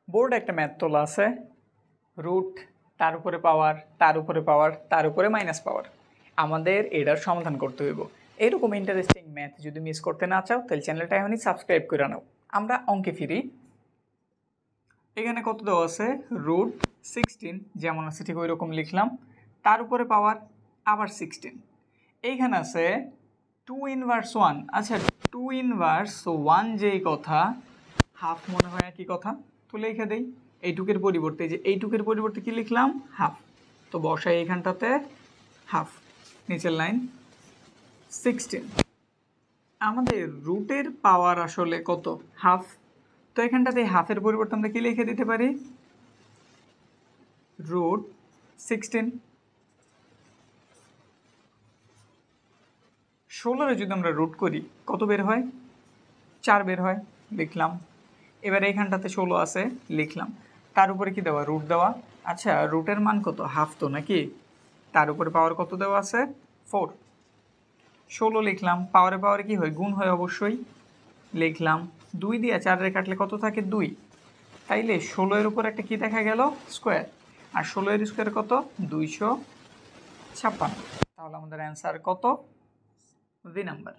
Board একটা math তোলা আছে, রুট, তার উপরে পাওয়ার, তার উপরে পাওয়ার, তার উপরে মাইনাস পাওয়ার। আমাদের এটার সমাধান করতে হইব। এরকম ইন্টারেস্টিং ম্যাথ যদি মিস করতে না চাও তাহলে চ্যানেলটা এখনই সাবস্ক্রাইব করে নাও। আমরা অঙ্কে ফিরি। এখানে কত দেওয়া আছে? রুট 16, যেমন আছে ঠিক ওই রকম লিখলাম, তার উপরে পাওয়ার আবার 16। এইখানে আছে 2 ইনভার্স 1। আচ্ছা, 2 ইনভার্স 1 যেই কথা, হাফ মনে হয় একই কথা, তো লিখে দেই। এইটুকের পরিবর্তে, যে এইটুকের পরিবর্তে কি লিখলাম? হাফ। তো বসাই এইখানটাতে হাফ, নিচের লাইন 16। আমাদের রুটের পাওয়ার আসলে কত? হাফ। তো এখানটাতে হাফের পরিবর্তে আমরা কি লিখে দিতে পারি? রুট 16। 16 যদি আমরা রুট করি কত বের হয়? 4 বের হয়, লিখলাম। এবার এইখানটাতে 16 আছে, লিখলাম। তার উপরে কি দেওয়া? রুট দেওয়া। আচ্ছা, রুটের মান কত? হাফ তো নাকি? তার উপরে পাওয়ার কত দেওয়া আছে? 4। 16 লিখলাম, পাওয়ারে পাওয়ারে কি হয়? গুণ হয় অবশ্যই, লিখলাম। 2 দিয়ে 4 কাটলে কত থাকে? 2। তাইলে 16 এর উপর একটা কি দেখা গেল? স্কোয়ার। আর 16 এর স্কোয়ার কত? 256। তাহলে আমাদের অ্যান্সার কত? B number.